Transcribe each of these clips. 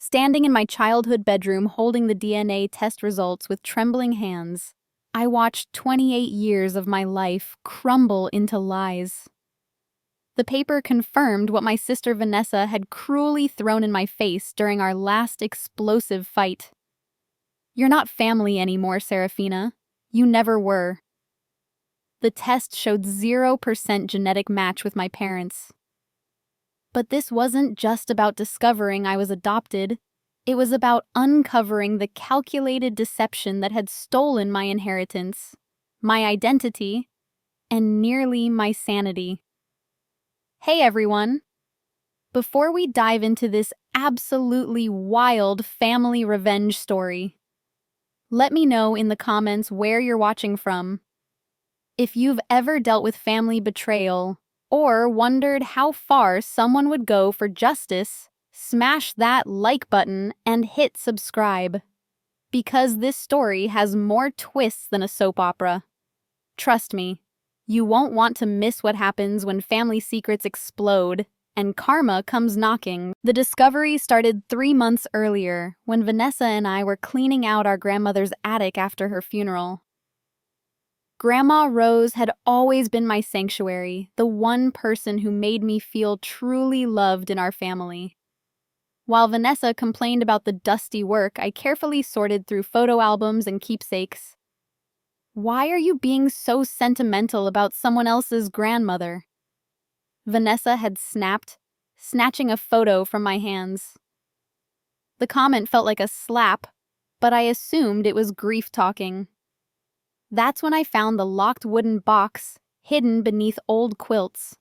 Standing in my childhood bedroom holding the DNA test results with trembling hands, I watched 28 years of my life crumble into lies. The paper confirmed what my sister Vanessa had cruelly thrown in my face during our last explosive fight. "You're not family anymore, Serafina. You never were." The test showed 0% genetic match with my parents. But this wasn't just about discovering I was adopted. It was about uncovering the calculated deception that had stolen my inheritance, my identity, and nearly my sanity. Hey everyone! Before we dive into this absolutely wild family revenge story, let me know in the comments where you're watching from. If you've ever dealt with family betrayal, or wondered how far someone would go for justice, smash that like button and hit subscribe. Because this story has more twists than a soap opera. Trust me, you won't want to miss what happens when family secrets explode and karma comes knocking. The discovery started 3 months earlier when Vanessa and I were cleaning out our grandmother's attic after her funeral. Grandma Rose had always been my sanctuary, the one person who made me feel truly loved in our family. While Vanessa complained about the dusty work, I carefully sorted through photo albums and keepsakes. "Why are you being so sentimental about someone else's grandmother?" Vanessa had snapped, snatching a photo from my hands. The comment felt like a slap, but I assumed it was grief talking. That's when I found the locked wooden box hidden beneath old quilts.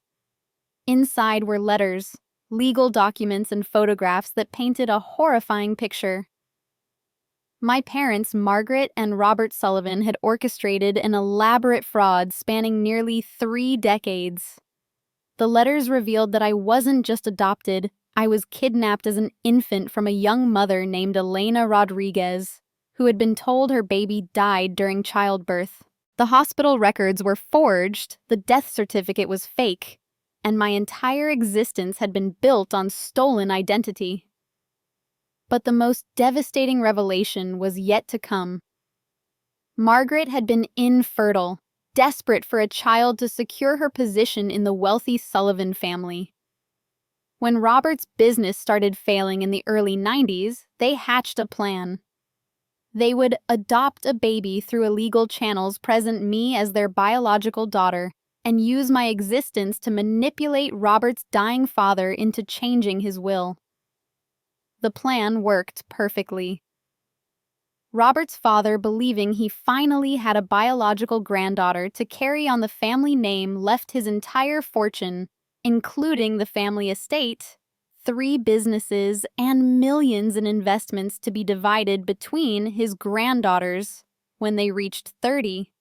Inside were letters, legal documents, and photographs that painted a horrifying picture. My parents, Margaret and Robert Sullivan, had orchestrated an elaborate fraud spanning nearly 3 decades. The letters revealed that I wasn't just adopted, I was kidnapped as an infant from a young mother named Elena Rodriguez, who had been told her baby died during childbirth. The hospital records were forged, the death certificate was fake, and my entire existence had been built on stolen identity. But the most devastating revelation was yet to come. Margaret had been infertile, desperate for a child to secure her position in the wealthy Sullivan family. When Robert's business started failing in the early 90s, they hatched a plan. They would adopt a baby through illegal channels, present me as their biological daughter, and use my existence to manipulate Robert's dying father into changing his will. The plan worked perfectly. Robert's father, believing he finally had a biological granddaughter to carry on the family name, left his entire fortune, including the family estate, 3 businesses, and millions in investments to be divided between his granddaughters when they reached 30.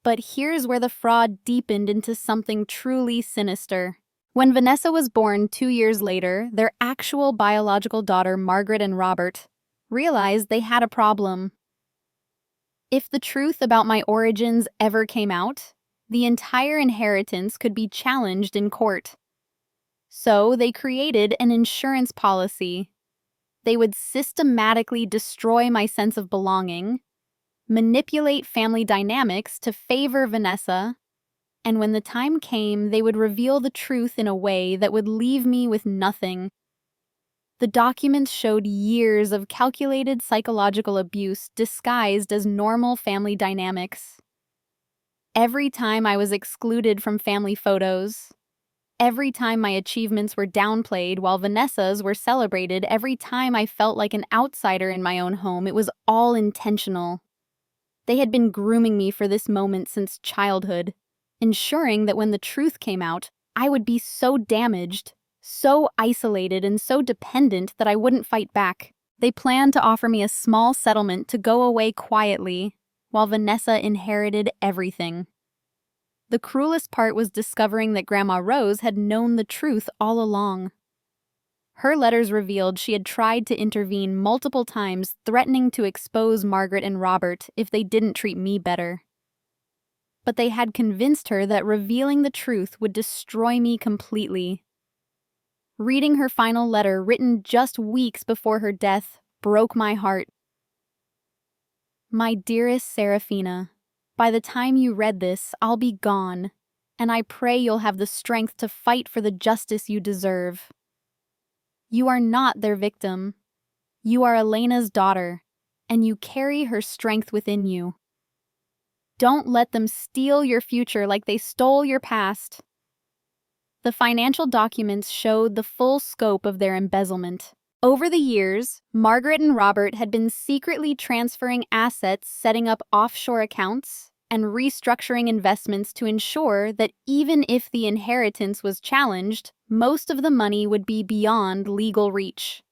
But here's where the fraud deepened into something truly sinister. When Vanessa was born 2 years later, their actual biological daughter, Margaret and Robert, realized they had a problem. If the truth about my origins ever came out, the entire inheritance could be challenged in court. So they created an insurance policy. They would systematically destroy my sense of belonging, manipulate family dynamics to favor Vanessa, and when the time came, they would reveal the truth in a way that would leave me with nothing. The documents showed years of calculated psychological abuse disguised as normal family dynamics. Every time I was excluded from family photos, every time my achievements were downplayed while Vanessa's were celebrated, every time I felt like an outsider in my own home, it was all intentional. They had been grooming me for this moment since childhood, ensuring that when the truth came out, I would be so damaged, so isolated, and so dependent that I wouldn't fight back. They planned to offer me a small settlement to go away quietly, while Vanessa inherited everything. The cruelest part was discovering that Grandma Rose had known the truth all along. Her letters revealed she had tried to intervene multiple times, threatening to expose Margaret and Robert if they didn't treat me better. But they had convinced her that revealing the truth would destroy me completely. Reading her final letter, written just weeks before her death, broke my heart. My dearest Serafina, by the time you read this, I'll be gone, and I pray you'll have the strength to fight for the justice you deserve. You are not their victim. You are Elena's daughter, and you carry her strength within you. Don't let them steal your future like they stole your past. The financial documents showed the full scope of their embezzlement. Over the years, Margaret and Robert had been secretly transferring assets, setting up offshore accounts, and restructuring investments to ensure that even if the inheritance was challenged, most of the money would be beyond legal reach.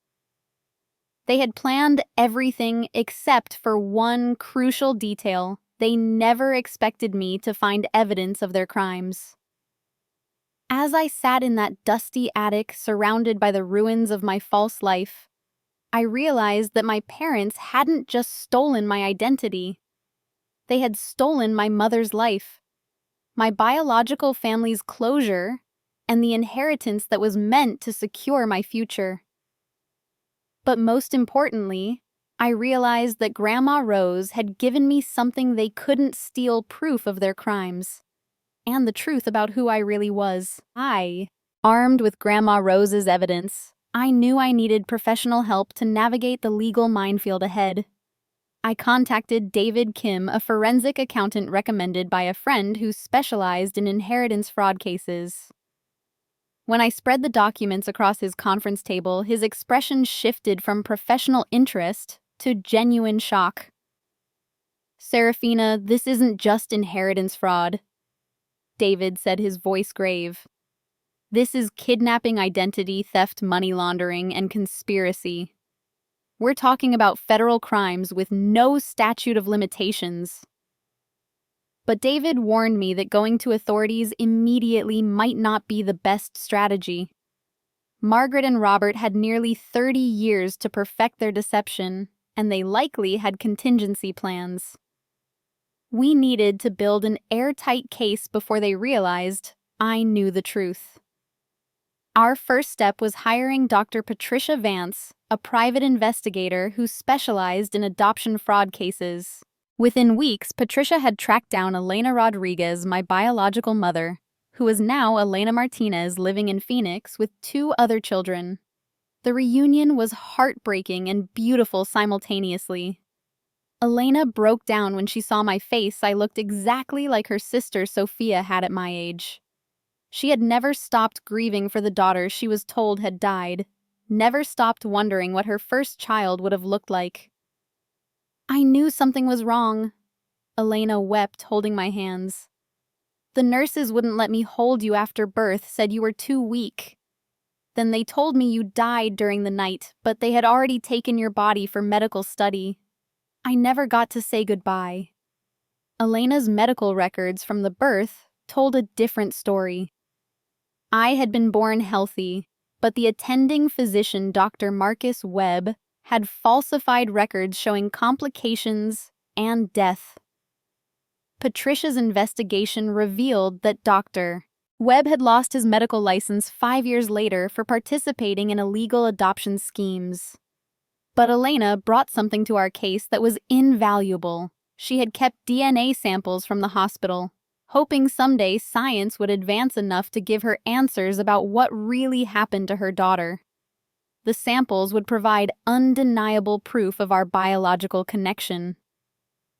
They had planned everything except for one crucial detail. They never expected me to find evidence of their crimes. As I sat in that dusty attic surrounded by the ruins of my false life, I realized that my parents hadn't just stolen my identity. They had stolen my mother's life, my biological family's closure, and the inheritance that was meant to secure my future. But most importantly, I realized that Grandma Rose had given me something they couldn't steal: proof of their crimes, and the truth about who I really was. Armed with Grandma Rose's evidence, I knew I needed professional help to navigate the legal minefield ahead. I contacted David Kim, a forensic accountant recommended by a friend who specialized in inheritance fraud cases. When I spread the documents across his conference table, his expression shifted from professional interest to genuine shock. "Serafina, this isn't just inheritance fraud," David said, his voice grave. "This is kidnapping, identity theft, money laundering, and conspiracy. We're talking about federal crimes with no statute of limitations." But David warned me that going to authorities immediately might not be the best strategy. Margaret and Robert had nearly 30 years to perfect their deception, and they likely had contingency plans. We needed to build an airtight case before they realized I knew the truth. Our first step was hiring Dr. Patricia Vance, a private investigator who specialized in adoption fraud cases. Within weeks, Patricia had tracked down Elena Rodriguez, my biological mother, who is now Elena Martinez, living in Phoenix with 2 other children. The reunion was heartbreaking and beautiful simultaneously. Elena broke down when she saw my face. I looked exactly like her sister Sophia had at my age. She had never stopped grieving for the daughter she was told had died, never stopped wondering what her first child would have looked like. "I knew something was wrong," Elena wept, holding my hands. "The nurses wouldn't let me hold you after birth, said you were too weak. Then they told me you died during the night, but they had already taken your body for medical study. I never got to say goodbye." Elena's medical records from the birth told a different story. I had been born healthy, but the attending physician, Dr. Marcus Webb, had falsified records showing complications and death. Patricia's investigation revealed that Dr. Webb had lost his medical license 5 years later for participating in illegal adoption schemes. But Elena brought something to our case that was invaluable. She had kept DNA samples from the hospital, hoping someday science would advance enough to give her answers about what really happened to her daughter. The samples would provide undeniable proof of our biological connection.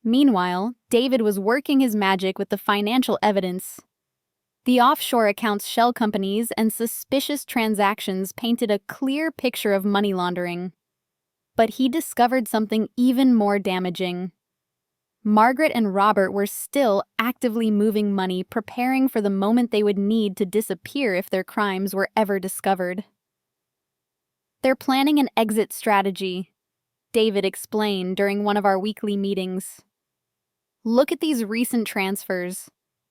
Meanwhile, David was working his magic with the financial evidence. The offshore accounts, shell companies, and suspicious transactions painted a clear picture of money laundering. But he discovered something even more damaging. Margaret and Robert were still actively moving money, preparing for the moment they would need to disappear if their crimes were ever discovered. "They're planning an exit strategy," David explained during one of our weekly meetings. "Look at these recent transfers.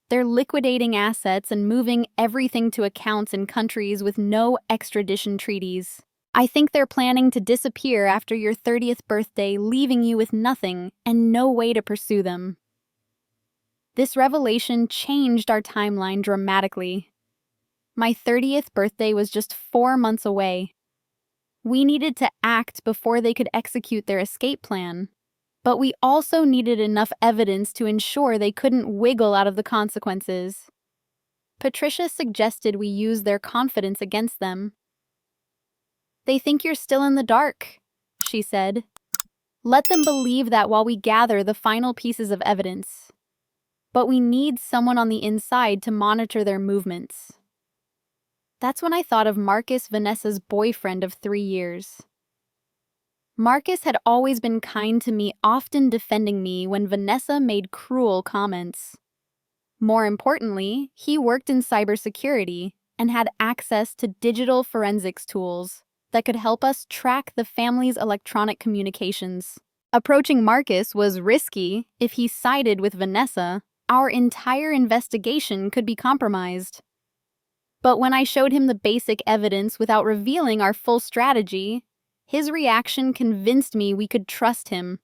They're liquidating assets and moving everything to accounts in countries with no extradition treaties. I think they're planning to disappear after your 30th birthday, leaving you with nothing and no way to pursue them." This revelation changed our timeline dramatically. My 30th birthday was just 4 months away. We needed to act before they could execute their escape plan. But we also needed enough evidence to ensure they couldn't wiggle out of the consequences. Patricia suggested we use their confidence against them. "They think you're still in the dark," she said. "Let them believe that while we gather the final pieces of evidence. But we need someone on the inside to monitor their movements." That's when I thought of Marcus, Vanessa's boyfriend of 3 years. Marcus had always been kind to me, often defending me when Vanessa made cruel comments. More importantly, he worked in cybersecurity and had access to digital forensics tools that could help us track the family's electronic communications. Approaching Marcus was risky. If he sided with Vanessa, our entire investigation could be compromised. But when I showed him the basic evidence without revealing our full strategy, his reaction convinced me we could trust him.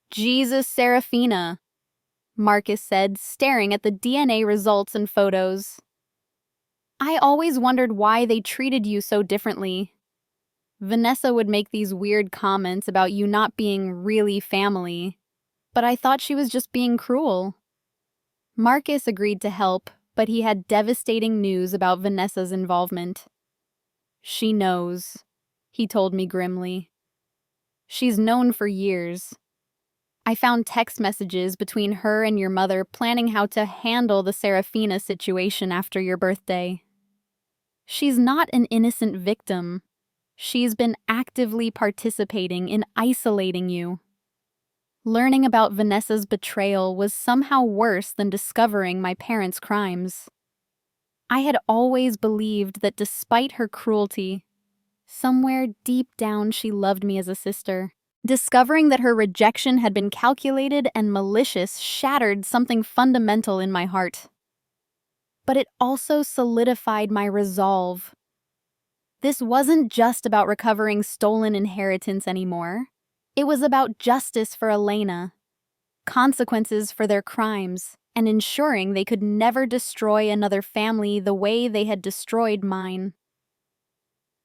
"Jesus, Serafina," Marcus said, staring at the DNA results and photos. "I always wondered why they treated you so differently. Vanessa would make these weird comments about you not being really family, but I thought she was just being cruel." Marcus agreed to help, but he had devastating news about Vanessa's involvement. "She knows," he told me grimly. "She's known for years. I found text messages between her and your mother planning how to handle the Serafina situation after your birthday. She's not an innocent victim. She's been actively participating in isolating you." Learning about Vanessa's betrayal was somehow worse than discovering my parents' crimes. I had always believed that despite her cruelty, somewhere deep down she loved me as a sister. Discovering that her rejection had been calculated and malicious shattered something fundamental in my heart. But it also solidified my resolve. This wasn't just about recovering stolen inheritance anymore. It was about justice for Elena, consequences for their crimes, and ensuring they could never destroy another family the way they had destroyed mine.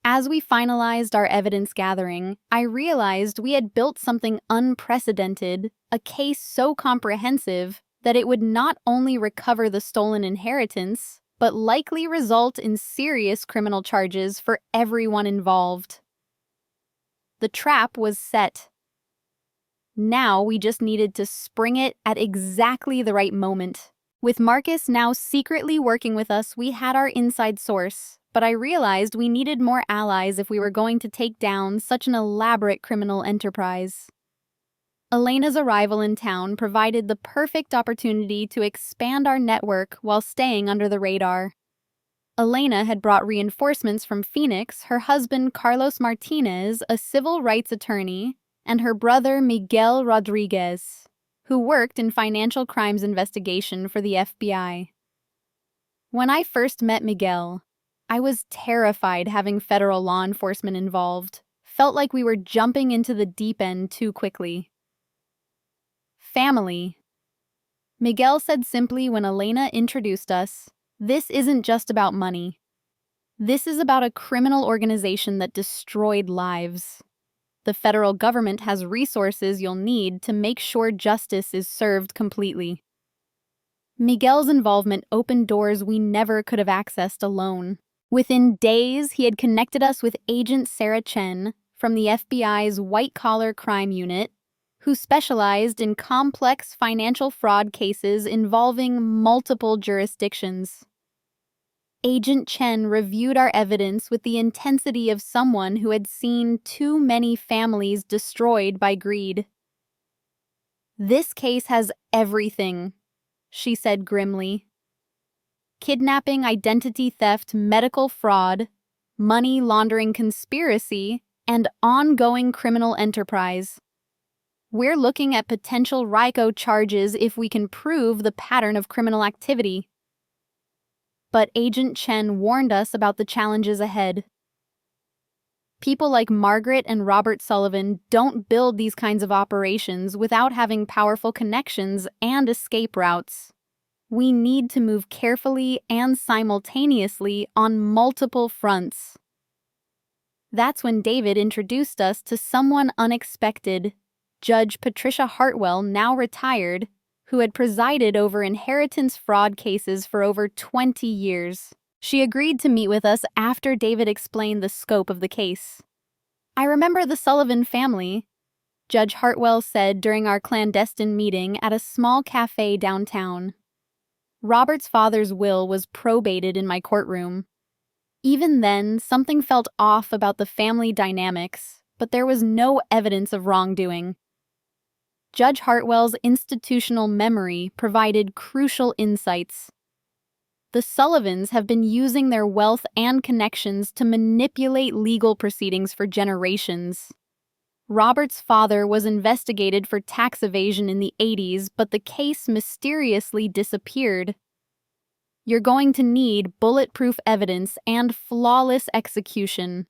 As we finalized our evidence gathering, I realized we had built something unprecedented, a case so comprehensive that it would not only recover the stolen inheritance, but likely result in serious criminal charges for everyone involved. The trap was set. Now we just needed to spring it at exactly the right moment. With Marcus now secretly working with us, we had our inside source, but I realized we needed more allies if we were going to take down such an elaborate criminal enterprise. Elena's arrival in town provided the perfect opportunity to expand our network while staying under the radar. Elena had brought reinforcements from Phoenix, her husband Carlos Martinez, a civil rights attorney, and her brother Miguel Rodriguez, who worked in financial crimes investigation for the FBI. When I first met Miguel, I was terrified having federal law enforcement involved. Felt like we were jumping into the deep end too quickly. "Family," Miguel said simply when Elena introduced us. "This isn't just about money. This is about a criminal organization that destroyed lives. The federal government has resources you'll need to make sure justice is served completely." Miguel's involvement opened doors we never could have accessed alone. Within days, he had connected us with Agent Sarah Chen from the FBI's white-collar crime unit, who specialized in complex financial fraud cases involving multiple jurisdictions. Agent Chen reviewed our evidence with the intensity of someone who had seen too many families destroyed by greed. "This case has everything," she said grimly. "Kidnapping, identity theft, medical fraud, money laundering conspiracy, and ongoing criminal enterprise. We're looking at potential RICO charges if we can prove the pattern of criminal activity." But Agent Chen warned us about the challenges ahead. People like Margaret and Robert Sullivan don't build these kinds of operations without having powerful connections and escape routes. We need to move carefully and simultaneously on multiple fronts. That's when David introduced us to someone unexpected, Judge Patricia Hartwell, now retired, who had presided over inheritance fraud cases for over 20 years. She agreed to meet with us after David explained the scope of the case. "I remember the Sullivan family," Judge Hartwell said during our clandestine meeting at a small cafe downtown. "Robert's father's will was probated in my courtroom. Even then, something felt off about the family dynamics, but there was no evidence of wrongdoing." Judge Hartwell's institutional memory provided crucial insights. The Sullivans have been using their wealth and connections to manipulate legal proceedings for generations. Robert's father was investigated for tax evasion in the 80s, but the case mysteriously disappeared. "You're going to need bulletproof evidence and flawless execution."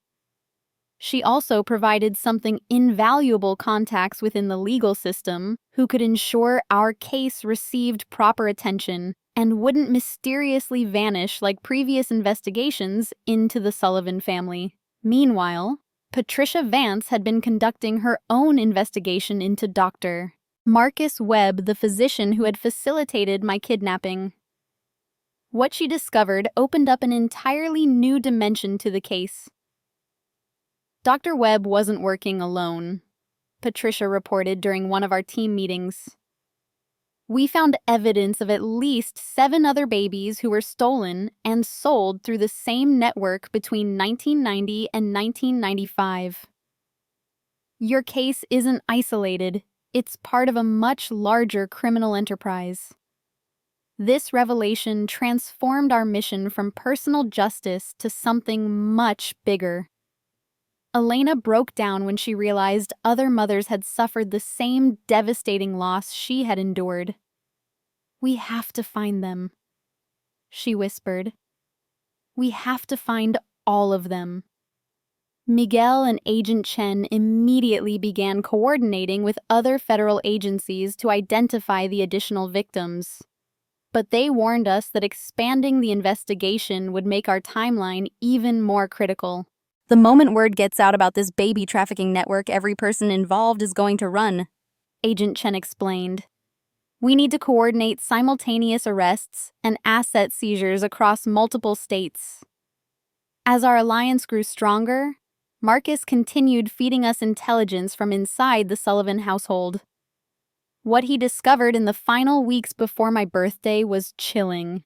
She also provided something invaluable: contacts within the legal system who could ensure our case received proper attention and wouldn't mysteriously vanish like previous investigations into the Sullivan family. Meanwhile, Patricia Vance had been conducting her own investigation into Dr. Marcus Webb, the physician who had facilitated my kidnapping. What she discovered opened up an entirely new dimension to the case. Dr. Webb wasn't working alone, Patricia reported during one of our team meetings. "We found evidence of at least 7 other babies who were stolen and sold through the same network between 1990 and 1995. Your case isn't isolated, it's part of a much larger criminal enterprise." This revelation transformed our mission from personal justice to something much bigger. Elena broke down when she realized other mothers had suffered the same devastating loss she had endured. "We have to find them," she whispered. "We have to find all of them." Miguel and Agent Chen immediately began coordinating with other federal agencies to identify the additional victims. But they warned us that expanding the investigation would make our timeline even more critical. "The moment word gets out about this baby trafficking network, every person involved is going to run," Agent Chen explained. "We need to coordinate simultaneous arrests and asset seizures across multiple states." As our alliance grew stronger, Marcus continued feeding us intelligence from inside the Sullivan household. What he discovered in the final weeks before my birthday was chilling.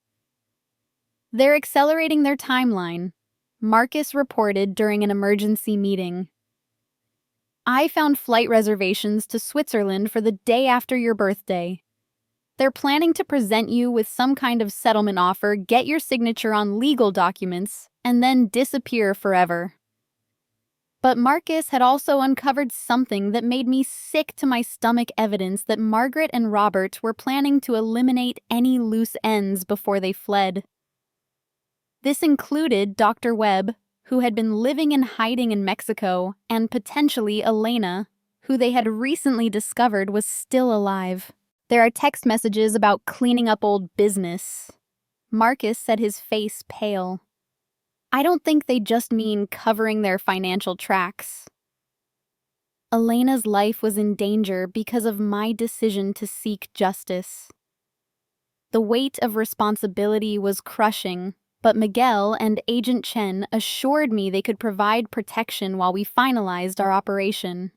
"They're accelerating their timeline," Marcus reported during an emergency meeting. "I found flight reservations to Switzerland for the day after your birthday. They're planning to present you with some kind of settlement offer, get your signature on legal documents, and then disappear forever." But Marcus had also uncovered something that made me sick to my stomach: evidence that Margaret and Robert were planning to eliminate any loose ends before they fled. This included Dr. Webb, who had been living and hiding in Mexico, and potentially Elena, who they had recently discovered was still alive. "There are text messages about cleaning up old business." Marcus said, his face pale. "I don't think they just mean covering their financial tracks." Elena's life was in danger because of my decision to seek justice. The weight of responsibility was crushing, but Miguel and Agent Chen assured me they could provide protection while we finalized our operation.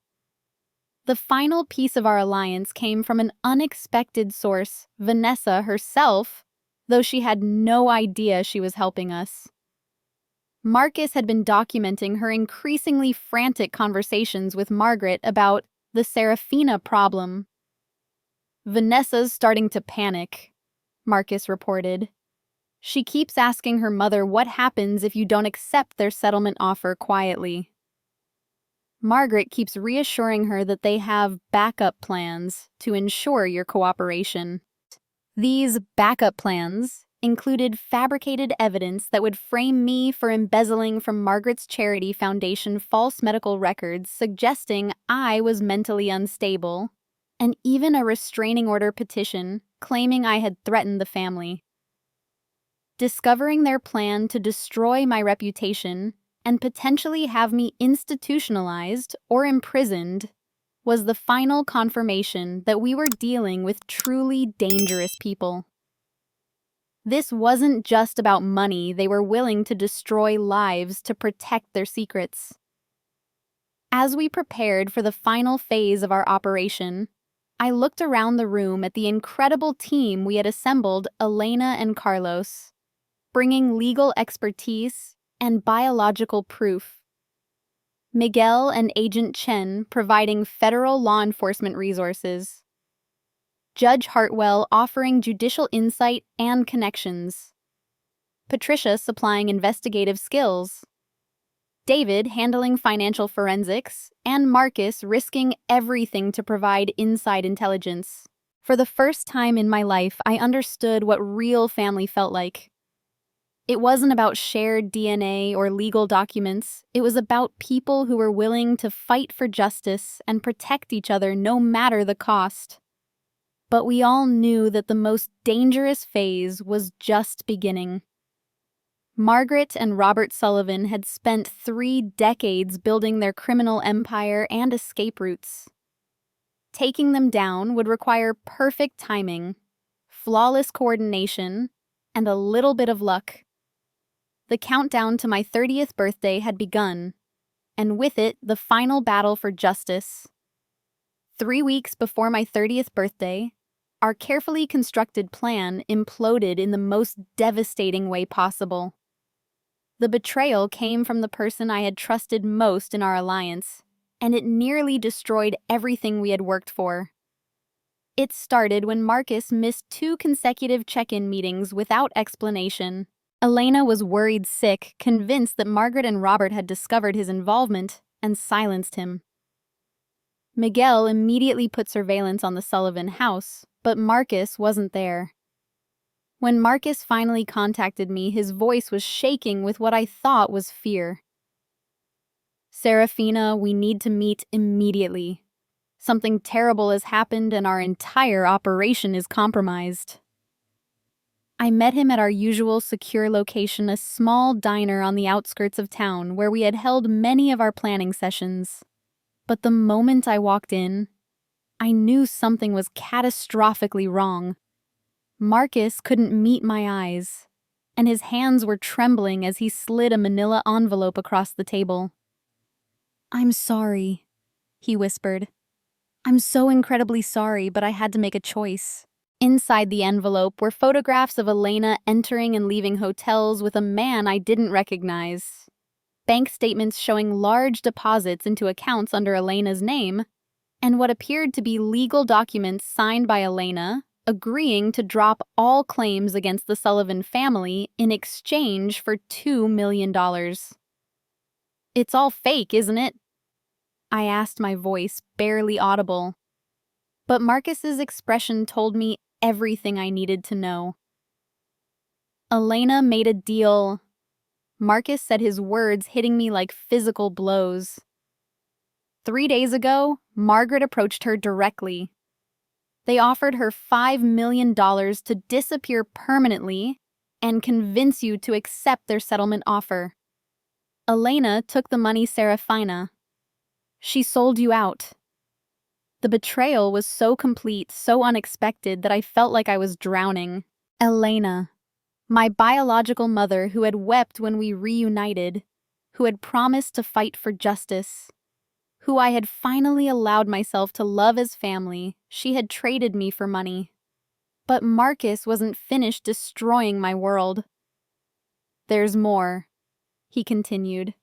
The final piece of our alliance came from an unexpected source: Vanessa herself, though she had no idea she was helping us. Marcus had been documenting her increasingly frantic conversations with Margaret about the Serafina problem. "Vanessa's starting to panic," Marcus reported. "She keeps asking her mother what happens if you don't accept their settlement offer quietly. Margaret keeps reassuring her that they have backup plans to ensure your cooperation." These backup plans included fabricated evidence that would frame me for embezzling from Margaret's charity foundation false medical records suggesting I was mentally unstable, and even a restraining order petition claiming I had threatened the family. Discovering their plan to destroy my reputation and potentially have me institutionalized or imprisoned was the final confirmation that we were dealing with truly dangerous people. This wasn't just about money. They were willing to destroy lives to protect their secrets. As we prepared for the final phase of our operation, I looked around the room at the incredible team we had assembled, Elena and Carlos, bringing legal expertise and biological proof. Miguel and Agent Chen providing federal law enforcement resources. Judge Hartwell offering judicial insight and connections. Patricia supplying investigative skills. David handling financial forensics, and Marcus risking everything to provide inside intelligence. For the first time in my life, I understood what real family felt like. It wasn't about shared DNA or legal documents. It was about people who were willing to fight for justice and protect each other no matter the cost. But we all knew that the most dangerous phase was just beginning. Margaret and Robert Sullivan had spent 3 decades building their criminal empire and escape routes. Taking them down would require perfect timing, flawless coordination, and a little bit of luck. The countdown to my 30th birthday had begun, and with it, the final battle for justice. 3 weeks before my 30th birthday, our carefully constructed plan imploded in the most devastating way possible. The betrayal came from the person I had trusted most in our alliance, and it nearly destroyed everything we had worked for. It started when Marcus missed 2 consecutive check-in meetings without explanation. Elena was worried sick, convinced that Margaret and Robert had discovered his involvement and silenced him. Miguel immediately put surveillance on the Sullivan house, but Marcus wasn't there. When Marcus finally contacted me, his voice was shaking with what I thought was fear. "Serafina, we need to meet immediately. Something terrible has happened and our entire operation is compromised." I met him at our usual secure location, a small diner on the outskirts of town where we had held many of our planning sessions. But the moment I walked in, I knew something was catastrophically wrong. Marcus couldn't meet my eyes, and his hands were trembling as he slid a manila envelope across the table. "I'm sorry," he whispered. "I'm so incredibly sorry, but I had to make a choice." Inside the envelope were photographs of Elena entering and leaving hotels with a man I didn't recognize. Bank statements showing large deposits into accounts under Elena's name, and what appeared to be legal documents signed by Elena, agreeing to drop all claims against the Sullivan family in exchange for $2 million. "It's all fake, isn't it?" I asked, my voice barely audible. But Marcus's expression told me everything I needed to know. "Elena made a deal." Marcus said, his words hitting me like physical blows. 3 days ago, Margaret approached her directly. They offered her $5 million to disappear permanently and convince you to accept their settlement offer. Elena took the money, Serafina. She sold you out. The betrayal was so complete, so unexpected, that I felt like I was drowning. Elena, my biological mother who had wept when we reunited, who had promised to fight for justice, who I had finally allowed myself to love as family, she had traded me for money. But Marcus wasn't finished destroying my world. "There's more," he continued.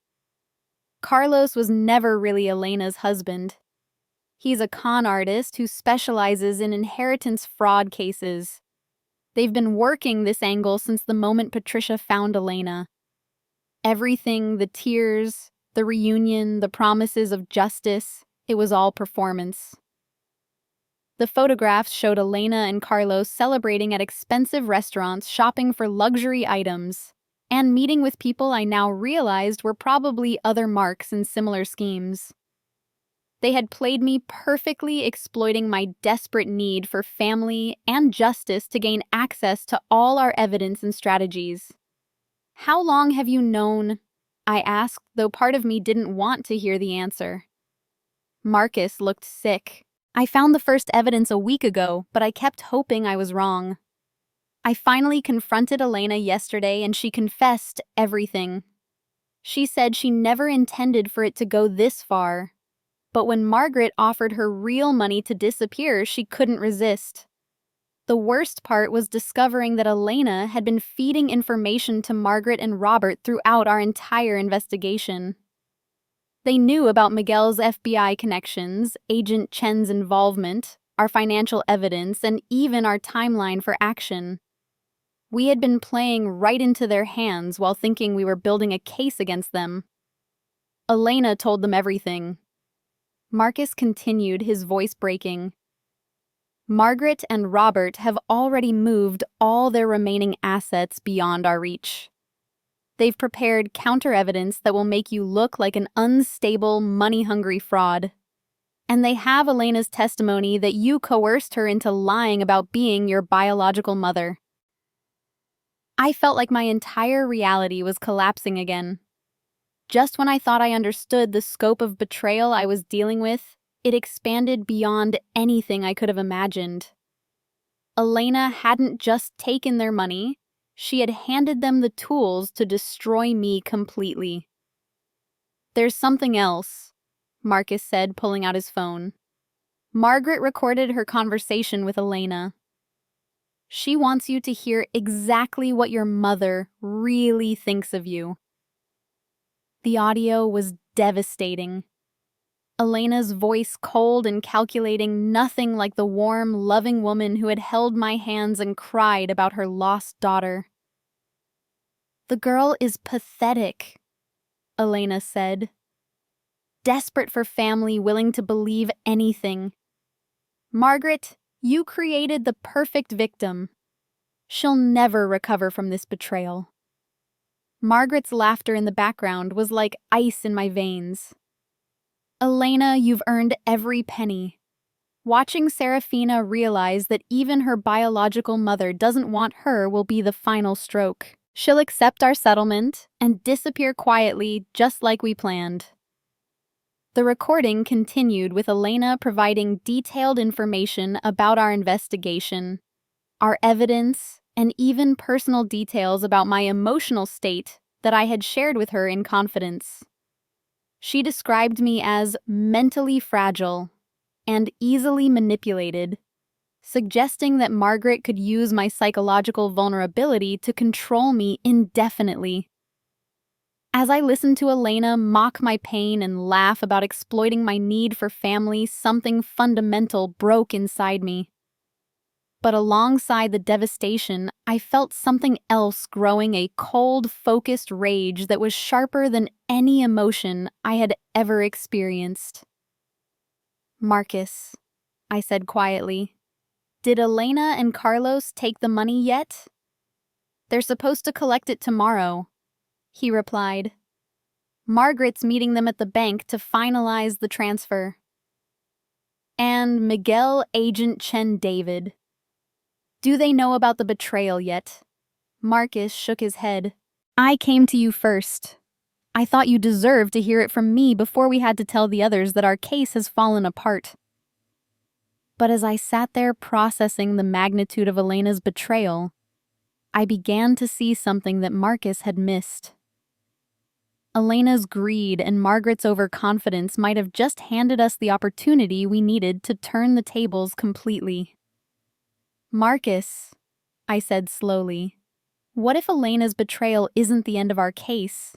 "Carlos was never really Elena's husband. He's a con artist who specializes in inheritance fraud cases. They've been working this angle since the moment Patricia found Elena. Everything, the tears, the reunion, the promises of justice, it was all performance." The photographs showed Elena and Carlos celebrating at expensive restaurants, shopping for luxury items, and meeting with people I now realized were probably other marks in similar schemes. They had played me perfectly, exploiting my desperate need for family and justice to gain access to all our evidence and strategies. "How long have you known?" I asked, though part of me didn't want to hear the answer. Marcus looked sick. "I found the first evidence a week ago, but I kept hoping I was wrong. I finally confronted Elena yesterday and she confessed everything. She said she never intended for it to go this far. But when Margaret offered her real money to disappear, she couldn't resist. The worst part was discovering that Elena had been feeding information to Margaret and Robert throughout our entire investigation. They knew about Miguel's FBI connections, Agent Chen's involvement, our financial evidence, and even our timeline for action. We had been playing right into their hands while thinking we were building a case against them. Elena told them everything. Marcus continued, his voice breaking. "Margaret and Robert have already moved all their remaining assets beyond our reach. They've prepared counter-evidence that will make you look like an unstable, money-hungry fraud. And they have Elena's testimony that you coerced her into lying about being your biological mother." I felt like my entire reality was collapsing again. Just when I thought I understood the scope of betrayal I was dealing with, it expanded beyond anything I could have imagined. Elena hadn't just taken their money, she had handed them the tools to destroy me completely. "There's something else," Marcus said, pulling out his phone. "Margaret recorded her conversation with Elena. She wants you to hear exactly what your mother really thinks of you." The audio was devastating. Elena's voice, cold and calculating, nothing like the warm, loving woman who had held my hands and cried about her lost daughter. "The girl is pathetic," Elena said. "Desperate for family, willing to believe anything. Margaret, you created the perfect victim. She'll never recover from this betrayal." Margaret's laughter in the background was like ice in my veins. "Elena, you've earned every penny." Watching Serafina realize that even her biological mother doesn't want her will be the final stroke. She'll accept our settlement and disappear quietly, just like we planned. The recording continued with Elena providing detailed information about our investigation, our evidence, and even personal details about my emotional state that I had shared with her in confidence. She described me as mentally fragile and easily manipulated, suggesting that Margaret could use my psychological vulnerability to control me indefinitely. As I listened to Elena mock my pain and laugh about exploiting my need for family, something fundamental broke inside me. But alongside the devastation, I felt something else growing, a cold, focused rage that was sharper than any emotion I had ever experienced. "Marcus," I said quietly, "did Elena and Carlos take the money yet?" "They're supposed to collect it tomorrow," he replied. "Margaret's meeting them at the bank to finalize the transfer." "And Miguel, Agent Chen David. Do they know about the betrayal yet?" Marcus shook his head. "I came to you first. I thought you deserved to hear it from me before we had to tell the others that our case has fallen apart." But as I sat there processing the magnitude of Elena's betrayal, I began to see something that Marcus had missed. Elena's greed and Margaret's overconfidence might have just handed us the opportunity we needed to turn the tables completely. "Marcus," I said slowly, "what if Elena's betrayal isn't the end of our case?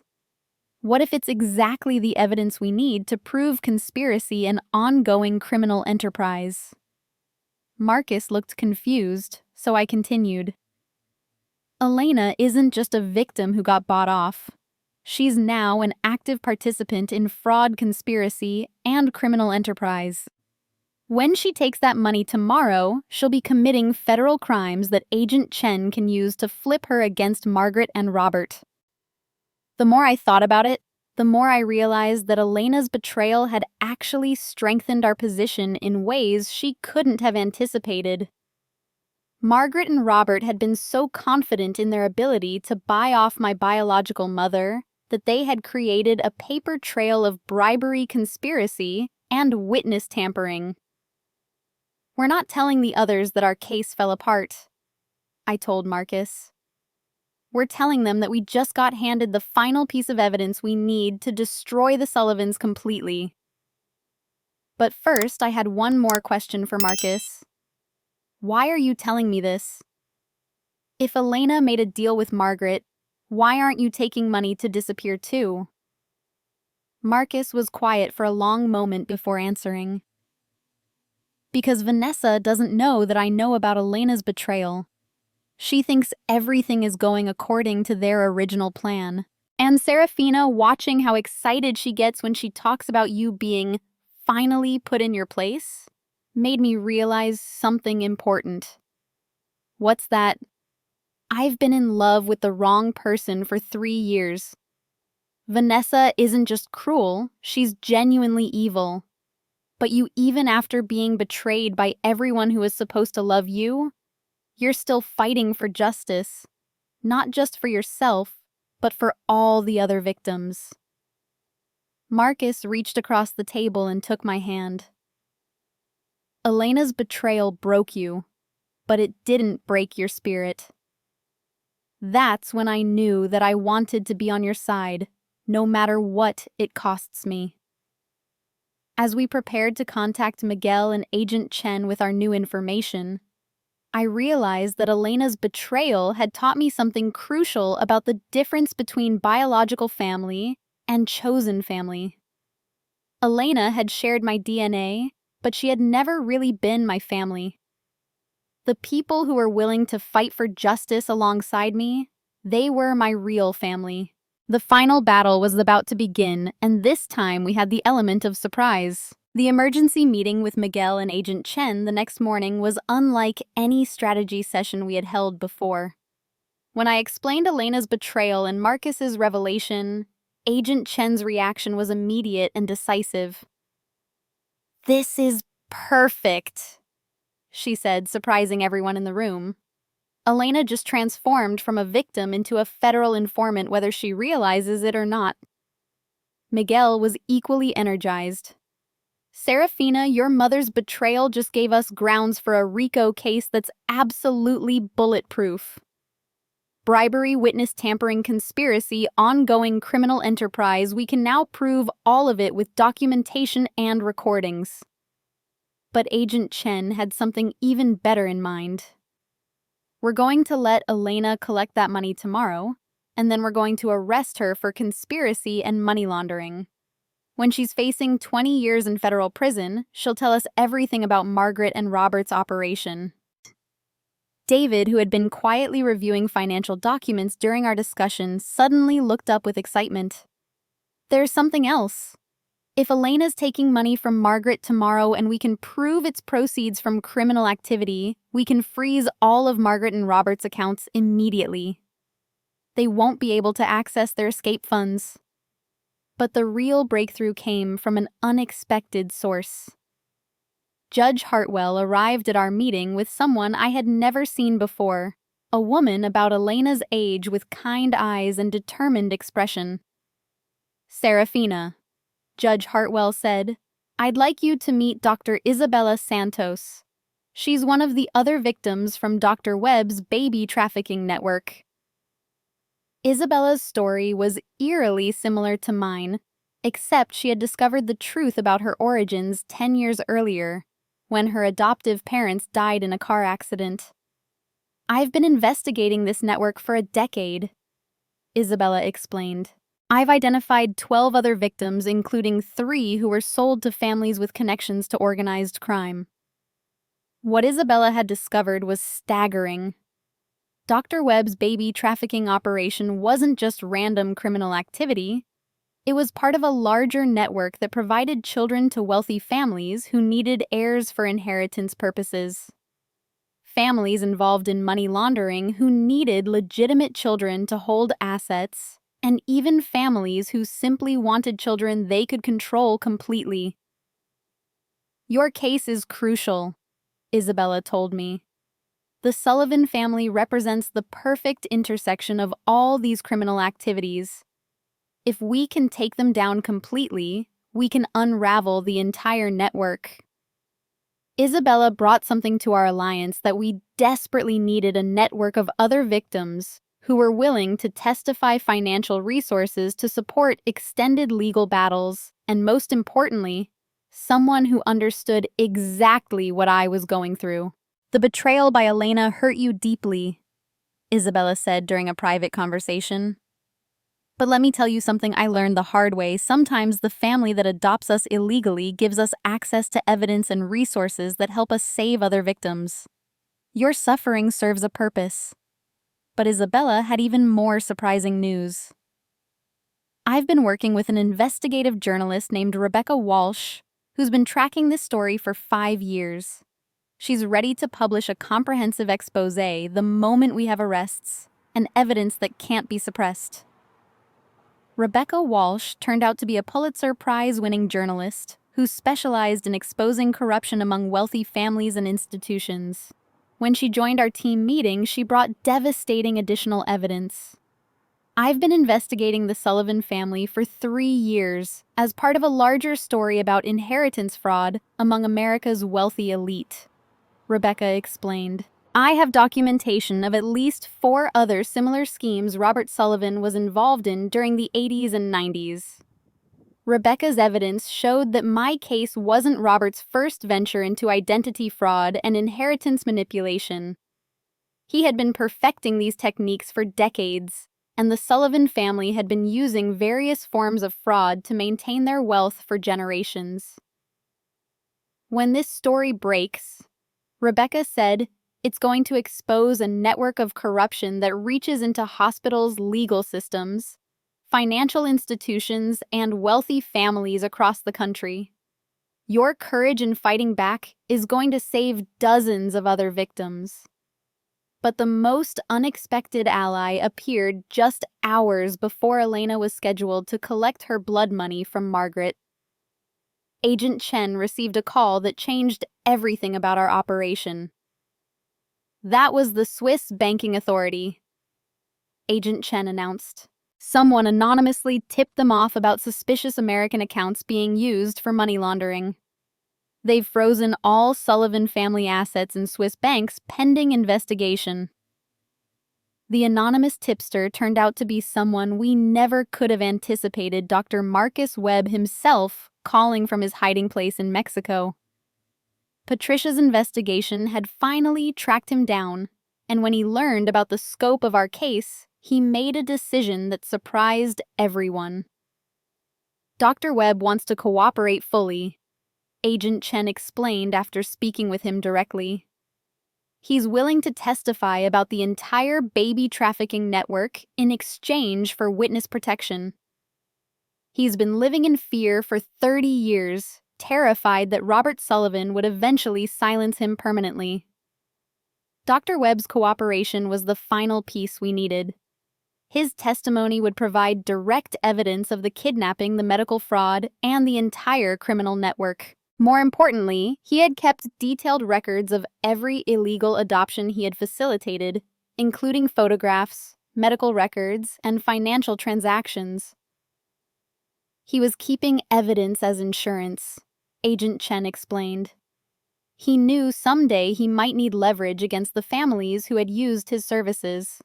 What if it's exactly the evidence we need to prove conspiracy and ongoing criminal enterprise?" Marcus looked confused, so I continued. "Elena isn't just a victim who got bought off. She's now an active participant in fraud, conspiracy, and criminal enterprise. When she takes that money tomorrow, she'll be committing federal crimes that Agent Chen can use to flip her against Margaret and Robert." The more I thought about it, the more I realized that Elena's betrayal had actually strengthened our position in ways she couldn't have anticipated. Margaret and Robert had been so confident in their ability to buy off my biological mother that they had created a paper trail of bribery, conspiracy, and witness tampering. "We're not telling the others that our case fell apart," I told Marcus. "We're telling them that we just got handed the final piece of evidence we need to destroy the Sullivans completely." But first, I had one more question for Marcus. "Why are you telling me this? If Elena made a deal with Margaret, why aren't you taking money to disappear too?" Marcus was quiet for a long moment before answering. "Because Vanessa doesn't know that I know about Elena's betrayal. She thinks everything is going according to their original plan. And Serafina, watching how excited she gets when she talks about you being finally put in your place, made me realize something important." "What's that?" "I've been in love with the wrong person for 3 years. Vanessa isn't just cruel, she's genuinely evil. But even after being betrayed by everyone who is supposed to love you, you're still fighting for justice, not just for yourself, but for all the other victims." Marcus reached across the table and took my hand. "Elena's betrayal broke you, but it didn't break your spirit." That's when I knew that I wanted to be on your side, no matter what it costs me. As we prepared to contact Miguel and Agent Chen with our new information, I realized that Elena's betrayal had taught me something crucial about the difference between biological family and chosen family. Elena had shared my DNA, but she had never really been my family. The people who were willing to fight for justice alongside me, they were my real family. The final battle was about to begin, and this time we had the element of surprise. The emergency meeting with Miguel and Agent Chen the next morning was unlike any strategy session we had held before. When I explained Elena's betrayal and Marcus's revelation, Agent Chen's reaction was immediate and decisive. "This is perfect," she said, surprising everyone in the room. "Elena just transformed from a victim into a federal informant, whether she realizes it or not." Miguel was equally energized. "Serafina, your mother's betrayal just gave us grounds for a RICO case that's absolutely bulletproof. Bribery, witness tampering, conspiracy, ongoing criminal enterprise, we can now prove all of it with documentation and recordings." But Agent Chen had something even better in mind. "We're going to let Elena collect that money tomorrow, and then we're going to arrest her for conspiracy and money laundering. When she's facing 20 years in federal prison, she'll tell us everything about Margaret and Robert's operation." David, who had been quietly reviewing financial documents during our discussion, suddenly looked up with excitement. "There's something else. If Elena's taking money from Margaret tomorrow and we can prove it's proceeds from criminal activity, we can freeze all of Margaret and Robert's accounts immediately. They won't be able to access their escape funds." But the real breakthrough came from an unexpected source. Judge Hartwell arrived at our meeting with someone I had never seen before, a woman about Elena's age with kind eyes and determined expression. "Serafina," Judge Hartwell said, "I'd like you to meet Dr. Isabella Santos. She's one of the other victims from Dr. Webb's baby trafficking network." Isabella's story was eerily similar to mine, except she had discovered the truth about her origins 10 years earlier, when her adoptive parents died in a car accident. "I've been investigating this network for a decade," Isabella explained. "I've identified 12 other victims, including 3 who were sold to families with connections to organized crime." What Isabella had discovered was staggering. Dr. Webb's baby trafficking operation wasn't just random criminal activity. It was part of a larger network that provided children to wealthy families who needed heirs for inheritance purposes. Families involved in money laundering who needed legitimate children to hold assets and even families who simply wanted children they could control completely. "Your case is crucial," Isabella told me. "The Sullivan family represents the perfect intersection of all these criminal activities. If we can take them down completely, we can unravel the entire network." Isabella brought something to our alliance that we desperately needed: a network of other victims who were willing to testify, financial resources to support extended legal battles, and most importantly, someone who understood exactly what I was going through. "The betrayal by Elena hurt you deeply," Isabella said during a private conversation. "But let me tell you something I learned the hard way. Sometimes the family that adopts us illegally gives us access to evidence and resources that help us save other victims. Your suffering serves a purpose." But Isabella had even more surprising news. "I've been working with an investigative journalist named Rebecca Walsh, who's been tracking this story for 5 years. She's ready to publish a comprehensive expose the moment we have arrests and evidence that can't be suppressed." Rebecca Walsh turned out to be a Pulitzer Prize-winning journalist who specialized in exposing corruption among wealthy families and institutions. When she joined our team meeting, she brought devastating additional evidence. "I've been investigating the Sullivan family for 3 years as part of a larger story about inheritance fraud among America's wealthy elite," Rebecca explained. "I have documentation of at least 4 other similar schemes Robert Sullivan was involved in during the 80s and 90s. Rebecca's evidence showed that my case wasn't Robert's first venture into identity fraud and inheritance manipulation. He had been perfecting these techniques for decades, and the Sullivan family had been using various forms of fraud to maintain their wealth for generations. When this story breaks," Rebecca said, "it's going to expose a network of corruption that reaches into hospitals, legal systems, financial institutions, and wealthy families across the country. Your courage in fighting back is going to save dozens of other victims." But the most unexpected ally appeared just hours before Elena was scheduled to collect her blood money from Margaret. Agent Chen received a call that changed everything about our operation. "That was the Swiss Banking Authority," Agent Chen announced. "Someone anonymously tipped them off about suspicious American accounts being used for money laundering. They've frozen all Sullivan family assets in Swiss banks pending investigation." The anonymous tipster turned out to be someone we never could have anticipated: Dr. Marcus Webb himself, calling from his hiding place in Mexico. Patricia's investigation had finally tracked him down, and when he learned about the scope of our case, he made a decision that surprised everyone. "Dr. Webb wants to cooperate fully," Agent Chen explained after speaking with him directly. "He's willing to testify about the entire baby trafficking network in exchange for witness protection. He's been living in fear for 30 years, terrified that Robert Sullivan would eventually silence him permanently." Dr. Webb's cooperation was the final piece we needed. His testimony would provide direct evidence of the kidnapping, the medical fraud, and the entire criminal network. More importantly, he had kept detailed records of every illegal adoption he had facilitated, including photographs, medical records, and financial transactions. "He was keeping evidence as insurance," Agent Chen explained. "He knew someday he might need leverage against the families who had used his services."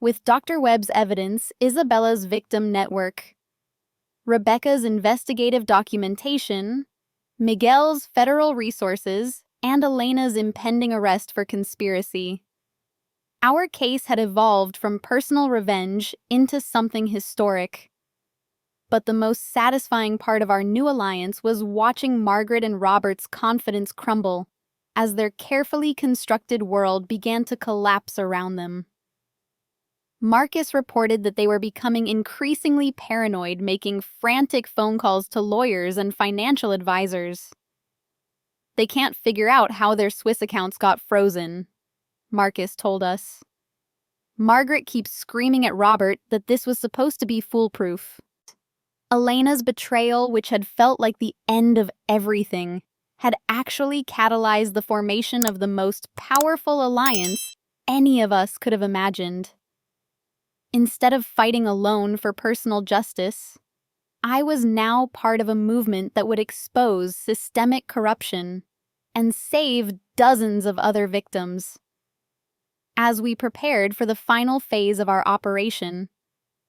With Dr. Webb's evidence, Isabella's victim network, Rebecca's investigative documentation, Miguel's federal resources, and Elena's impending arrest for conspiracy, our case had evolved from personal revenge into something historic. But the most satisfying part of our new alliance was watching Margaret and Robert's confidence crumble as their carefully constructed world began to collapse around them. Marcus reported that they were becoming increasingly paranoid, making frantic phone calls to lawyers and financial advisors. "They can't figure out how their Swiss accounts got frozen," Marcus told us. Margaret keeps screaming at Robert that this was supposed to be foolproof. Elena's betrayal, which had felt like the end of everything, had actually catalyzed the formation of the most powerful alliance any of us could have imagined. Instead of fighting alone for personal justice, I was now part of a movement that would expose systemic corruption and save dozens of other victims. As we prepared for the final phase of our operation,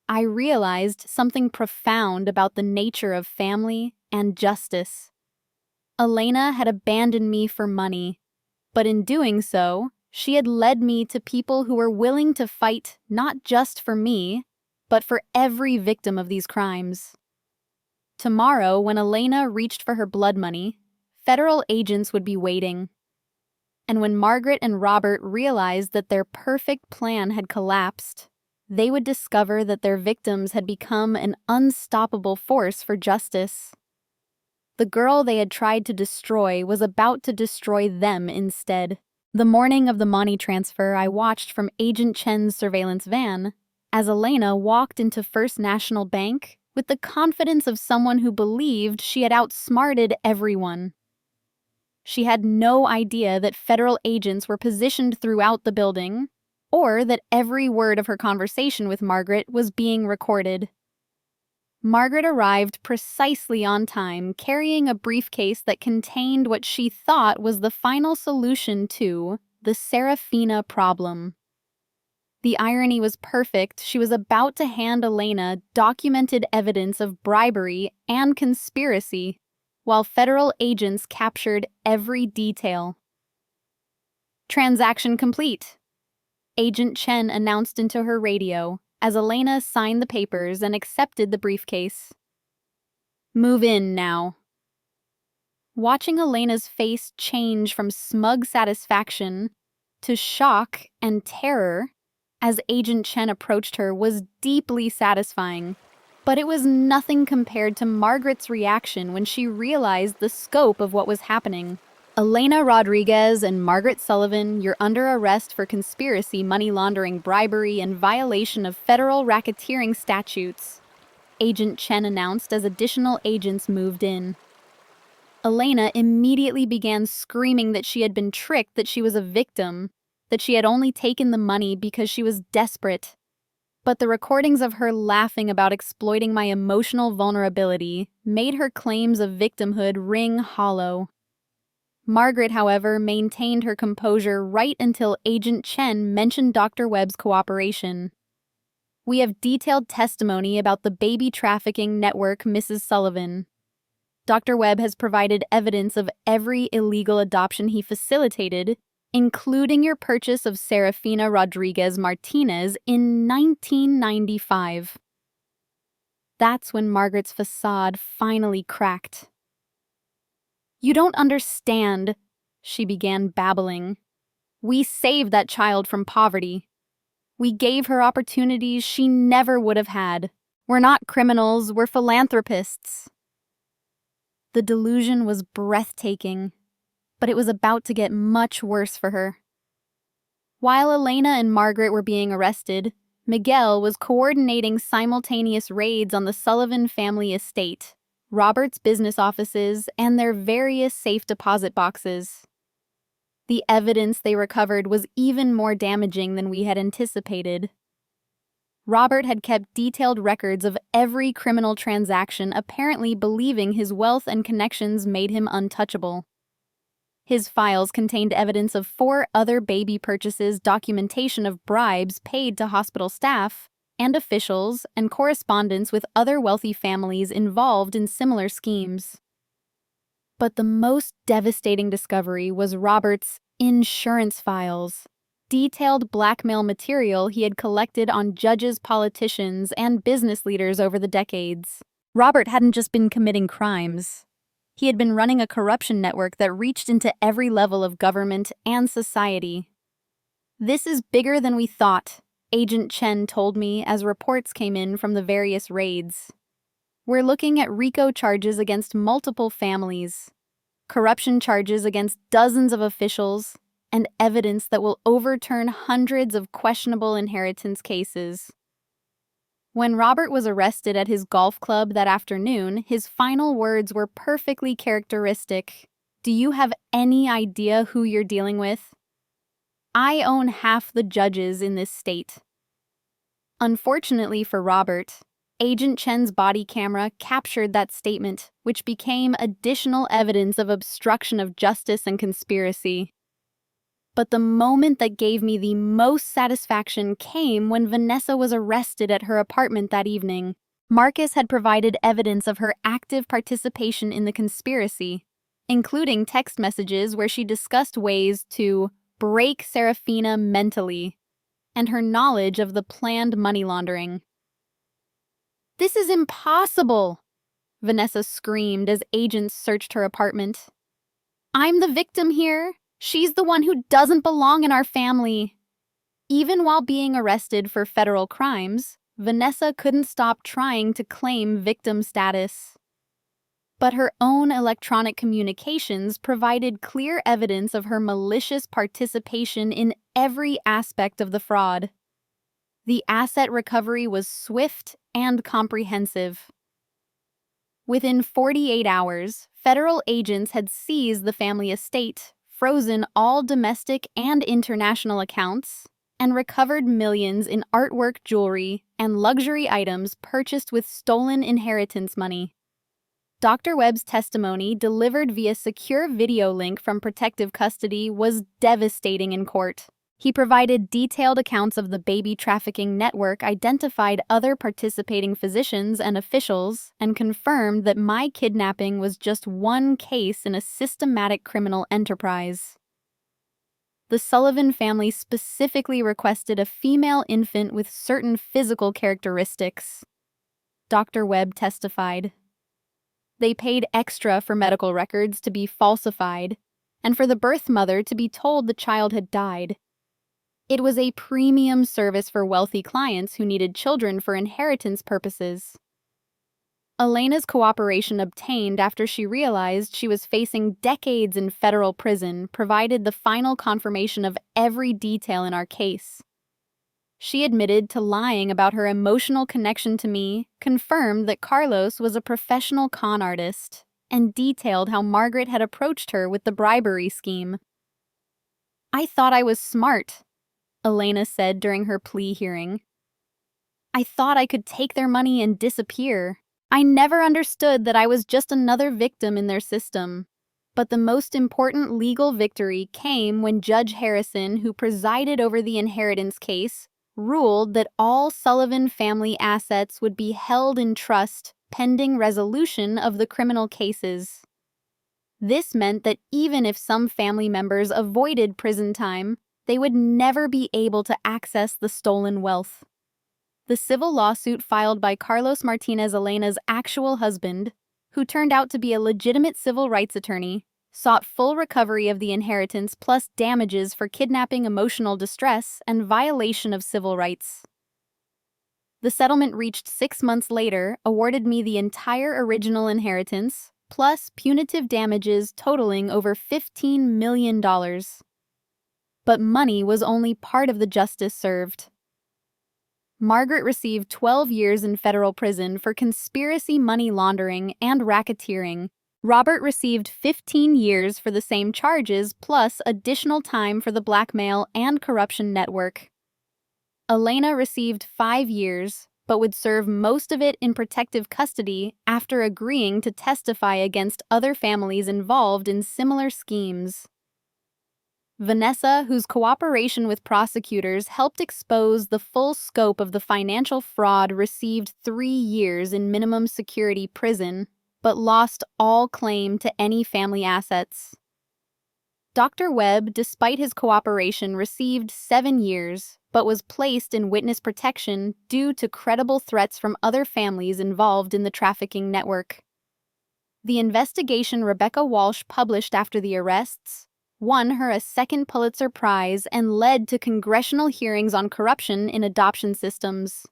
I realized something profound about the nature of family and justice. Elena had abandoned me for money, but in doing so, she had led me to people who were willing to fight not just for me, but for every victim of these crimes. Tomorrow, when Elena reached for her blood money, federal agents would be waiting. And when Margaret and Robert realized that their perfect plan had collapsed, they would discover that their victims had become an unstoppable force for justice. The girl they had tried to destroy was about to destroy them instead. The morning of the money transfer, I watched from Agent Chen's surveillance van as Elena walked into First National Bank with the confidence of someone who believed she had outsmarted everyone. She had no idea that federal agents were positioned throughout the building, or that every word of her conversation with Margaret was being recorded. Margaret arrived precisely on time, carrying a briefcase that contained what she thought was the final solution to the Serafina problem. The irony was perfect. She was about to hand Elena documented evidence of bribery and conspiracy, while federal agents captured every detail. "Transaction complete," Agent Chen announced into her radio as Elena signed the papers and accepted the briefcase. "Move in now." Watching Elena's face change from smug satisfaction to shock and terror as Agent Chen approached her was deeply satisfying. But it was nothing compared to Margaret's reaction when she realized the scope of what was happening. "Elena Rodriguez and Margaret Sullivan, you're under arrest for conspiracy, money laundering, bribery, and violation of federal racketeering statutes," Agent Chen announced as additional agents moved in. Elena immediately began screaming that she had been tricked, that she was a victim, that she had only taken the money because she was desperate. But the recordings of her laughing about exploiting my emotional vulnerability made her claims of victimhood ring hollow. Margaret, however, maintained her composure right until Agent Chen mentioned Dr. Webb's cooperation. "We have detailed testimony about the baby trafficking network, Mrs. Sullivan. Dr. Webb has provided evidence of every illegal adoption he facilitated, including your purchase of Serafina Rodriguez Martinez in 1995. That's when Margaret's facade finally cracked. "You don't understand," she began babbling. "We saved that child from poverty. We gave her opportunities she never would have had. We're not criminals, we're philanthropists." The delusion was breathtaking, but it was about to get much worse for her. While Elena and Margaret were being arrested, Miguel was coordinating simultaneous raids on the Sullivan family estate, Robert's business offices, and their various safe deposit boxes. The evidence they recovered was even more damaging than we had anticipated. Robert had kept detailed records of every criminal transaction, apparently believing his wealth and connections made him untouchable. His files contained evidence of 4 other baby purchases, documentation of bribes paid to hospital staff and officials, and correspondence with other wealthy families involved in similar schemes. But the most devastating discovery was Robert's insurance files, detailed blackmail material he had collected on judges, politicians, and business leaders over the decades. Robert hadn't just been committing crimes. He had been running a corruption network that reached into every level of government and society. "This is bigger than we thought," Agent Chen told me as reports came in from the various raids. "We're looking at RICO charges against multiple families, corruption charges against dozens of officials, and evidence that will overturn hundreds of questionable inheritance cases. When Robert was arrested at his golf club that afternoon, his final words were perfectly characteristic. "Do you have any idea who you're dealing with? I own half the judges in this state." Unfortunately for Robert, Agent Chen's body camera captured that statement, which became additional evidence of obstruction of justice and conspiracy. But the moment that gave me the most satisfaction came when Vanessa was arrested at her apartment that evening. Marcus had provided evidence of her active participation in the conspiracy, including text messages where she discussed ways to break Serafina mentally and her knowledge of the planned money laundering. "This is impossible!" Vanessa screamed as agents searched her apartment. "I'm the victim here. She's the one who doesn't belong in our family." Even while being arrested for federal crimes, Vanessa couldn't stop trying to claim victim status. But her own electronic communications provided clear evidence of her malicious participation in every aspect of the fraud. The asset recovery was swift and comprehensive. Within 48 hours, federal agents had seized the family estate, frozen all domestic and international accounts, and recovered millions in artwork, jewelry, and luxury items purchased with stolen inheritance money. Dr. Webb's testimony, delivered via secure video link from protective custody, was devastating in court. He provided detailed accounts of the baby trafficking network, identified other participating physicians and officials, and confirmed that my kidnapping was just one case in a systematic criminal enterprise. The Sullivan family specifically requested a female infant with certain physical characteristics. Dr. Webb testified. They paid extra for medical records to be falsified, and for the birth mother to be told the child had died. It was a premium service for wealthy clients who needed children for inheritance purposes. Elena's cooperation, obtained after she realized she was facing decades in federal prison, provided the final confirmation of every detail in our case. She admitted to lying about her emotional connection to me, confirmed that Carlos was a professional con artist, and detailed how Margaret had approached her with the bribery scheme. "I thought I was smart," Elena said during her plea hearing. "I thought I could take their money and disappear. I never understood that I was just another victim in their system." But the most important legal victory came when Judge Harrison, who presided over the inheritance case, ruled that all Sullivan family assets would be held in trust pending resolution of the criminal cases. This meant that even if some family members avoided prison time, they would never be able to access the stolen wealth. The civil lawsuit filed by Carlos Martinez, Elena's actual husband, who turned out to be a legitimate civil rights attorney, sought full recovery of the inheritance plus damages for kidnapping, emotional distress, and violation of civil rights. The settlement, reached 6 months later, awarded me the entire original inheritance, plus punitive damages totaling over $15 million. But money was only part of the justice served. Margaret received 12 years in federal prison for conspiracy, money laundering, and racketeering. Robert received 15 years for the same charges, plus additional time for the blackmail and corruption network. Elena received 5 years, but would serve most of it in protective custody after agreeing to testify against other families involved in similar schemes. Vanessa, whose cooperation with prosecutors helped expose the full scope of the financial fraud, received 3 years in minimum security prison, but lost all claim to any family assets. Dr. Webb, despite his cooperation, received 7 years, but was placed in witness protection due to credible threats from other families involved in the trafficking network. The investigation Rebecca Walsh published after the arrests won her a second Pulitzer Prize and led to congressional hearings on corruption in adoption systems.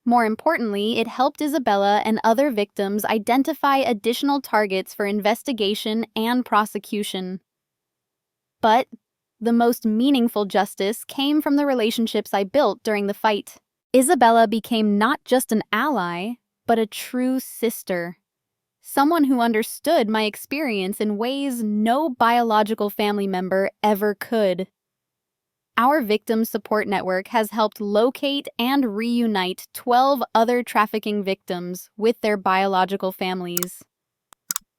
More importantly, it helped Isabella and other victims identify additional targets for investigation and prosecution. But The most meaningful justice came from the relationships I built during the fight. Isabella became not just an ally, but a true sister. Someone who understood my experience in ways no biological family member ever could. Our victim support network has helped locate and reunite 12 other trafficking victims with their biological families.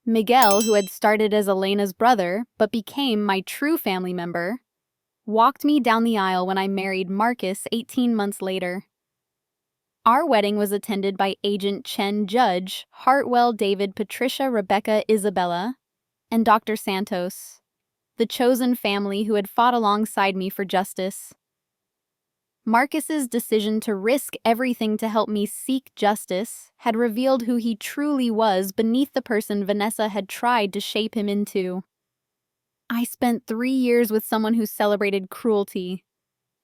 Miguel, who had started as Elena's brother but became my true family member, walked me down the aisle when I married Marcus 18 months later. Our wedding was attended by Agent Chen Judge, Hartwell David Patricia Rebecca Isabella, and Dr. Santos, the chosen family who had fought alongside me for justice. Marcus's decision to risk everything to help me seek justice had revealed who he truly was beneath the person Vanessa had tried to shape him into. I spent 3 years with someone who celebrated cruelty,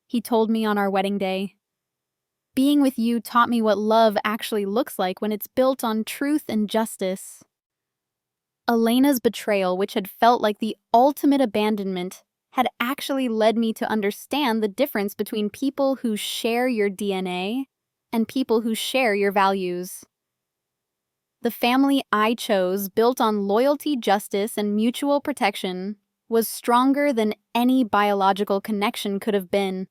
he told me on our wedding day. Being with you taught me what love actually looks like when it's built on truth and justice. Elena's betrayal, which had felt like the ultimate abandonment, had actually led me to understand the difference between people who share your DNA and people who share your values. The family I chose, built on loyalty, justice, and mutual protection, was stronger than any biological connection could have been.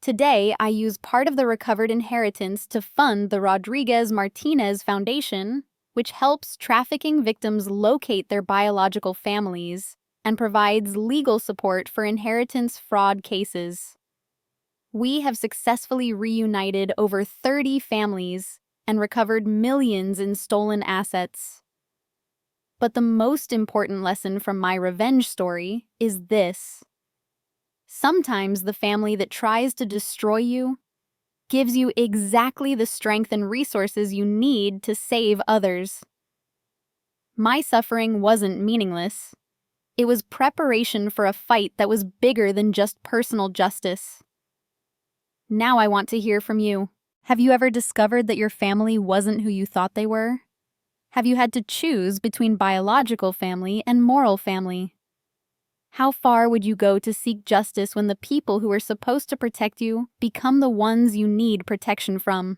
Today, I use part of the recovered inheritance to fund the Rodriguez-Martinez Foundation, which helps trafficking victims locate their biological families and provides legal support for inheritance fraud cases. We have successfully reunited over 30 families and recovered millions in stolen assets. But the most important lesson from my revenge story is this. Sometimes the family that tries to destroy you gives you exactly the strength and resources you need to save others. My suffering wasn't meaningless. It was preparation for a fight that was bigger than just personal justice. Now I want to hear from you. Have you ever discovered that your family wasn't who you thought they were? Have you had to choose between biological family and moral family? How far would you go to seek justice when the people who are supposed to protect you become the ones you need protection from?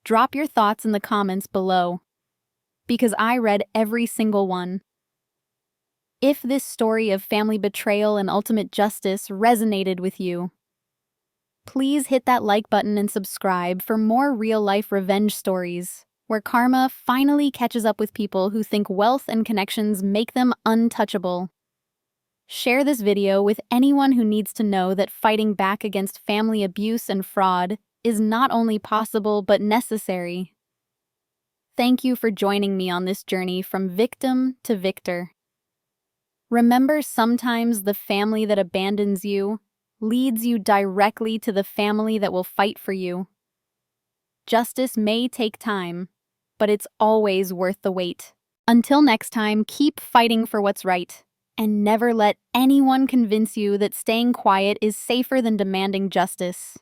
Drop your thoughts in the comments below, because I read every single one. If this story of family betrayal and ultimate justice resonated with you, please hit that like button and subscribe for more real-life revenge stories, where karma finally catches up with people who think wealth and connections make them untouchable. Share this video with anyone who needs to know that fighting back against family abuse and fraud is not only possible but necessary. Thank you for joining me on this journey from victim to victor. Remember, sometimes the family that abandons you leads you directly to the family that will fight for you. Justice may take time, but it's always worth the wait. Until next time, keep fighting for what's right. And never let anyone convince you that staying quiet is safer than demanding justice.